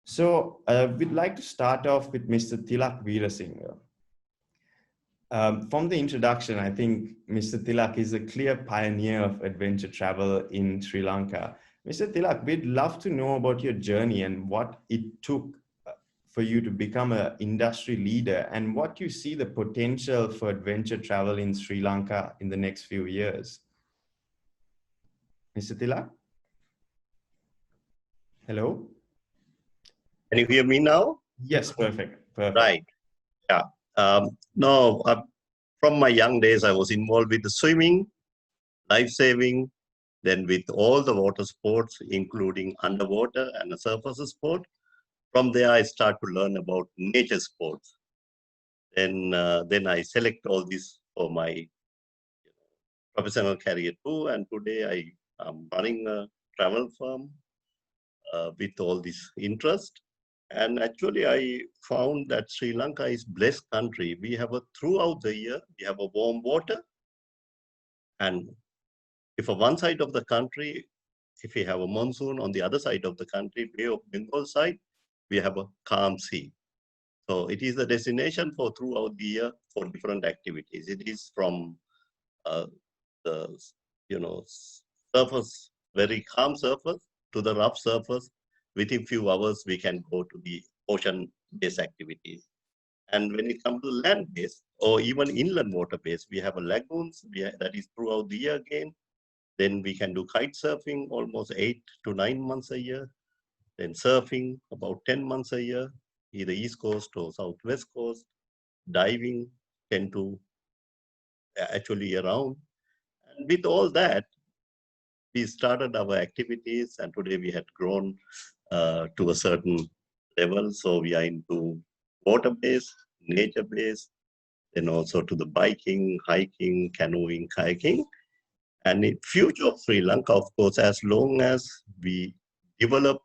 So we'd like to start off with Mr. Thilak Weerasinghe. From the introduction, I think Mr. Thilak is a clear pioneer of adventure travel in Sri Lanka. Mr. Thilak, we'd love to know about your journey and what it took for you to become an industry leader and what you see the potential for adventure travel in Sri Lanka in the next few years. Mr. Thilak? Hello? Can you hear me now? Yes, perfect. Right. Yeah. No, from my young days, I was involved with the swimming, life saving, then with all the water sports, including underwater and the surface sport. From there, I start to learn about nature sports. Then I select all this for my professional career too. And today I am running a travel firm with all this interest. And actually, I found that Sri Lanka is a blessed country. We have throughout the year, we have a warm water. And if on one side of the country, if we have a monsoon, on the other side of the country, Bay of Bengal side, we have a calm sea. So it is a destination for throughout the year for different activities. It is from the surface, very calm surface, to the rough surface. Within few hours, we can go to the ocean-based activities. And when it comes to land-based or even inland water-based, we have a lagoons that is throughout the year again. Then we can do kite surfing almost 8 to 9 months a year. Then surfing about 10 months a year, either East Coast or Southwest Coast. Diving 10 to actually around. And with all that, we started our activities, and today we had grown to a certain level. So we are into water-based, nature-based, then also to the biking, hiking, canoeing, kayaking. And in future of Sri Lanka, of course, as long as we develop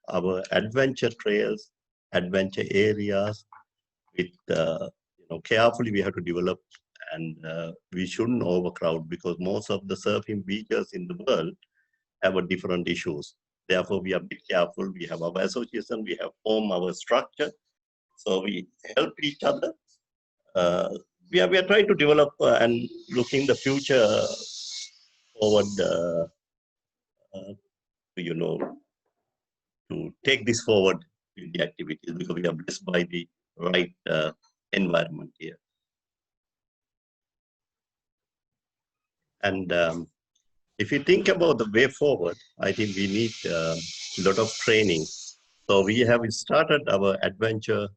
our adventure trails, adventure areas, with carefully we have to develop, and we shouldn't overcrowd, because most of the surfing beaches in the world have a different issues. Therefore, we are a bit careful. We have our association, we have formed our structure, so we help each other. We are trying to develop and looking the future forward, to take this forward in the activities, because we are blessed by the right environment here. And if you think about the way forward, I think we need a lot of training. So we have started our adventure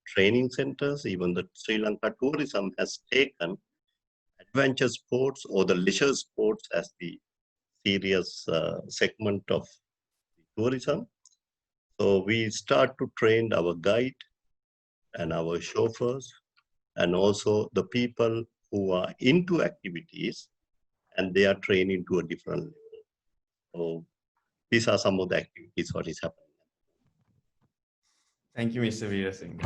training centers. Even the Sri Lanka tourism has taken adventure sports or the leisure sports as the serious segment of tourism. So we start to train our guide and our chauffeurs, and also the people who are into activities, and they are trained into a different level. So these are some of the activities, what is happening. Thank you, Mr. Weerasinghe.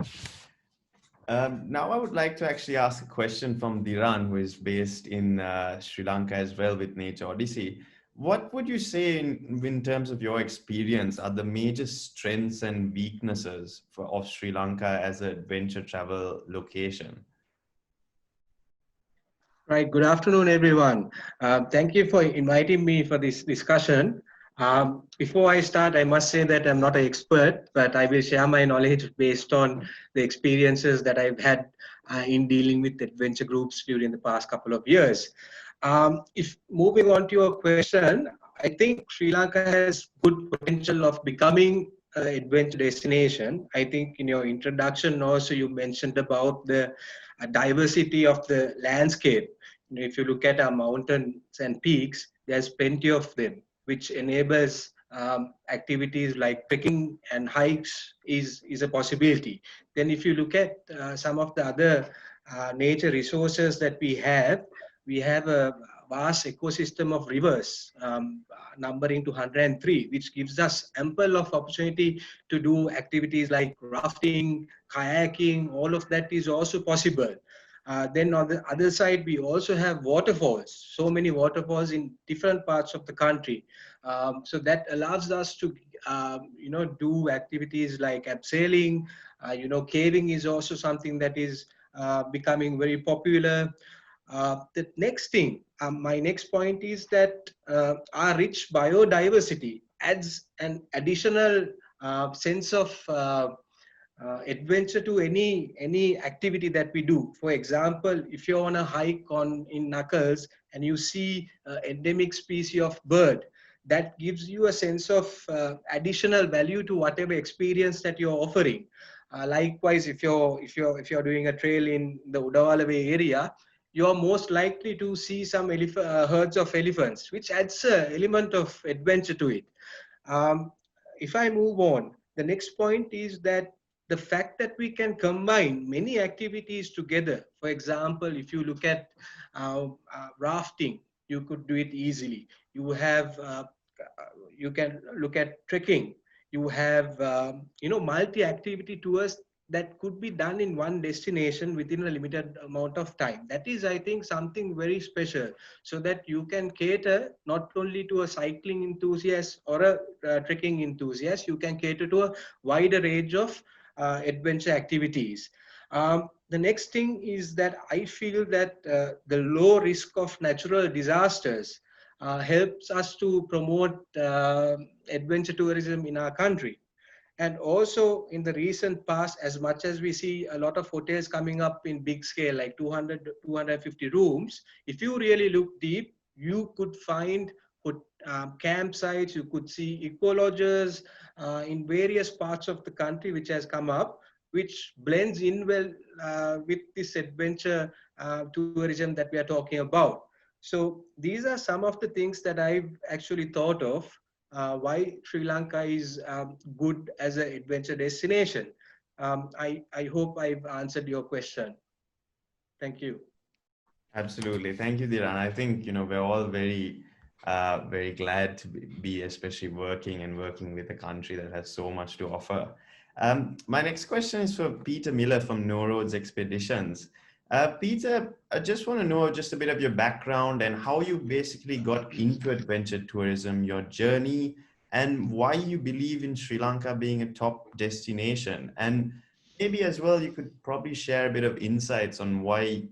Now I would like to actually ask a question from Dhiran, who is based in Sri Lanka as well with Nature Odyssey. What would you say in terms of your experience are the major strengths and weaknesses of Sri Lanka as an adventure travel location? Right. Good afternoon, everyone. Thank you for inviting me for this discussion. Before I start, I must say that I'm not an expert, but I will share my knowledge based on the experiences that I've had in dealing with adventure groups during the past couple of years. If moving on to your question, I think Sri Lanka has good potential of becoming an adventure destination. I think in your introduction also you mentioned about the diversity of the landscape. If you look at our mountains and peaks, there's plenty of them, which enables activities like trekking and hikes is a possibility. Then if you look at some of the other nature resources that we have a vast ecosystem of rivers, numbering to 103, which gives us ample of opportunity to do activities like rafting, kayaking. All of that is also possible. Then on the other side, we also have waterfalls, so many waterfalls in different parts of the country. So that allows us to, do activities like abseiling. Caving is also something that is becoming very popular. The next thing, my next point is that our rich biodiversity adds an additional sense of adventure to any activity that we do. For example, if you're on a hike in Knuckles and you see endemic species of bird, that gives you a sense of additional value to whatever experience that you're offering. Likewise, if you're doing a trail in the Udawalawe area, you're most likely to see some herds of elephants, which adds an element of adventure to it. If I move on, the next point is that the fact that we can combine many activities together. For example, if you look at rafting, you could do it easily. You can look at trekking. You have multi-activity tours that could be done in one destination within a limited amount of time. That is, I think, something very special, so that you can cater not only to a cycling enthusiast or a trekking enthusiast, you can cater to a wider range of adventure activities. The next thing is that I feel that the low risk of natural disasters helps us to promote adventure tourism in our country. And also in the recent past, as much as we see a lot of hotels coming up in big scale, like 200, 250 rooms, if you really look deep, you could find campsites, you could see eco-lodges in various parts of the country which has come up, which blends in well with this adventure tourism that we are talking about. So these are some of the things that I've actually thought of why Sri Lanka is good as an adventure destination. I hope I've answered your question. Thank you. Absolutely. Thank you, Dhiran. I think, we're all very, very glad to be especially working with a country that has so much to offer. My next question is for Peter Miller from No Roads Expeditions. Peter, I just want to know just a bit of your background and how you basically got into adventure tourism, your journey, and why you believe in Sri Lanka being a top destination. And maybe as well, you could probably share a bit of insights on why,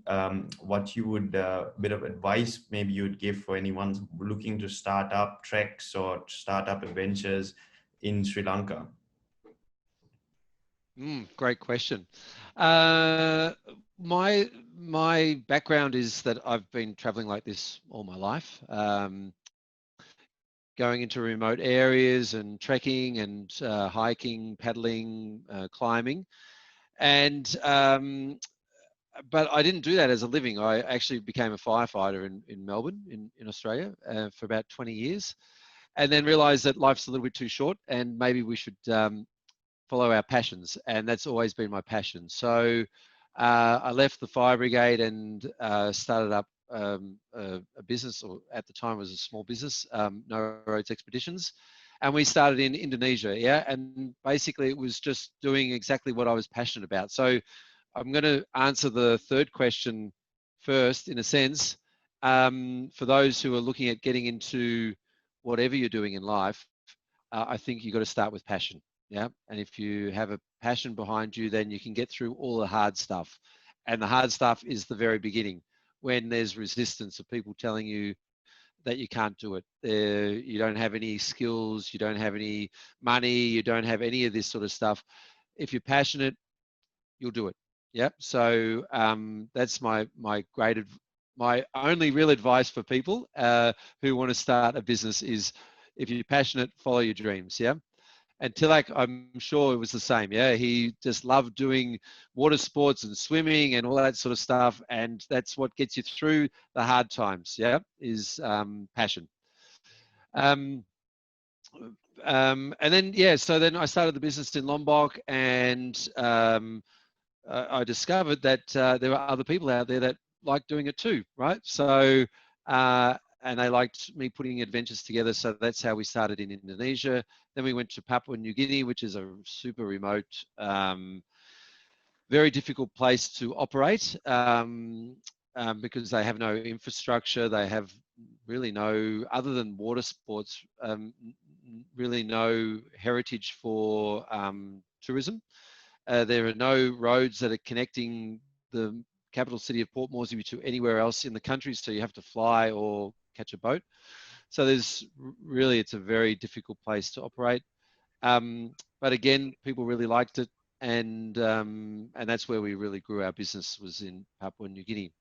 what you would, bit of advice maybe you would give for anyone looking to start up treks or start up adventures in Sri Lanka. Great question. My background is that I've been traveling like this all my life, going into remote areas and trekking and hiking, paddling, climbing. And but I didn't do that as a living. I actually became a firefighter in Melbourne, in Australia, for about 20 years, and then realized that life's a little bit too short and maybe we should follow our passions. And that's always been my passion. So I left the fire brigade and started up a business, or at the time it was a small business, No Roads Expeditions. And we started in Indonesia, yeah. And basically it was just doing exactly what I was passionate about. So I'm going to answer the third question first, in a sense. For those who are looking at getting into whatever you're doing in life, I think you've got to start with passion, yeah. And if you have a passion behind you, then you can get through all the hard stuff. And the hard stuff is the very beginning, when there's resistance of people telling you that you can't do it. You don't have any skills, you don't have any money, you don't have any of this sort of stuff. If you're passionate, you'll do it. Yep. So that's my only real advice for people who want to start a business is, if you're passionate, follow your dreams. Yeah. And Thilak, I'm sure it was the same. Yeah. He just loved doing water sports and swimming and all that sort of stuff. And that's what gets you through the hard times. Yeah. Is passion. And then, yeah, so then I started the business in Lombok, and I discovered that there were other people out there that liked doing it too, right? So, and they liked me putting adventures together. So that's how we started in Indonesia. Then we went to Papua New Guinea, which is a super remote very difficult place to operate because they have no infrastructure. They have really no, other than water sports, really no heritage for tourism. There are no roads that are connecting the capital city of Port Moresby to anywhere else in the country, so you have to fly or catch a boat. So there's really, it's a very difficult place to operate. But again, people really liked it, and that's where we really grew our business, was in Papua New Guinea.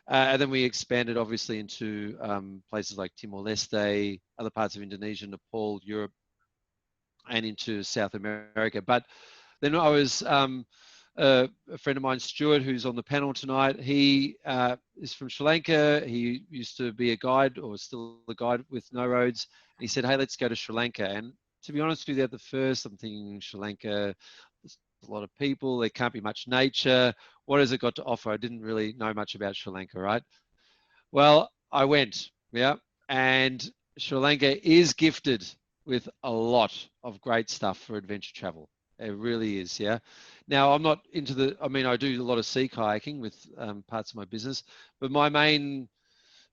And then we expanded obviously into places like Timor-Leste, other parts of Indonesia, Nepal, Europe, and into South America. But then I was, a friend of mine, Stuart, who's on the panel tonight, he is from Sri Lanka. He used to be a guide, or still a guide with No Roads. And he said, hey, let's go to Sri Lanka. And to be honest with you, at the first, I'm thinking Sri Lanka, there's a lot of people, there can't be much nature. What has it got to offer? I didn't really know much about Sri Lanka, right? Well, I went, yeah, and Sri Lanka is gifted with a lot of great stuff for adventure travel. It really is, yeah. Now, I'm not into the, I mean, I do a lot of sea kayaking with parts of my business, but my main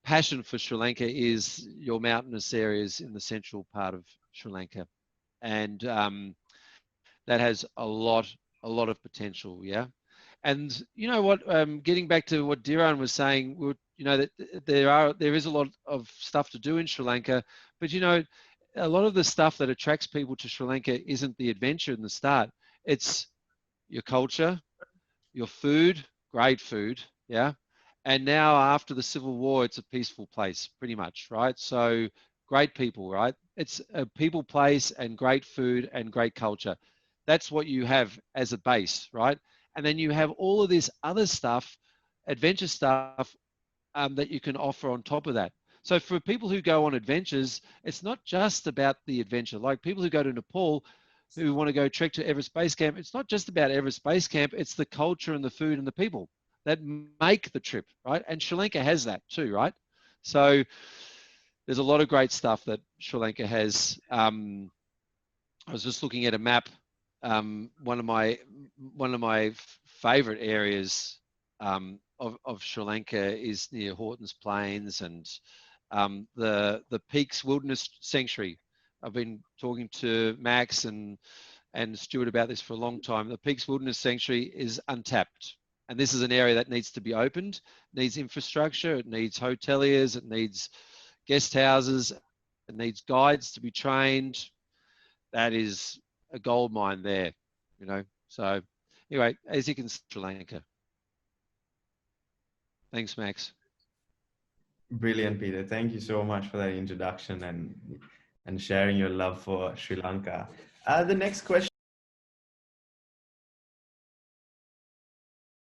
passion for Sri Lanka is your mountainous areas in the central part of Sri Lanka. And that has a lot of potential, yeah. And you know what, getting back to what Dhiran was saying, you know, that there is a lot of stuff to do in Sri Lanka, but you know, a lot of the stuff that attracts people to Sri Lanka isn't the adventure in the start. It's your culture, your food, great food, yeah. And now after the Civil War, it's a peaceful place, pretty much, right? So great people, right? It's a people place and great food and great culture. That's what you have as a base, right? And then you have all of this other stuff, adventure stuff, that you can offer on top of that. So for people who go on adventures, it's not just about the adventure. Like people who go to Nepal, who want to go trek to Everest Base Camp, it's not just about Everest Base Camp, it's the culture and the food and the people that make the trip, right? And Sri Lanka has that too, right? So there's a lot of great stuff that Sri Lanka has. I was just looking at a map. One of my favorite areas of Sri Lanka is near Horton's Plains and the Peaks Wilderness Sanctuary. I've been talking to Max and Stuart about this for a long time. The Peaks Wilderness Sanctuary is untapped. And this is an area that needs to be opened, needs infrastructure, it needs hoteliers, it needs guest houses, it needs guides to be trained. That is a gold mine there, you know. So anyway, as you can see, Sri Lanka. Thanks, Max. Brilliant, Peter. Thank you so much for that introduction and sharing your love for Sri Lanka. The next question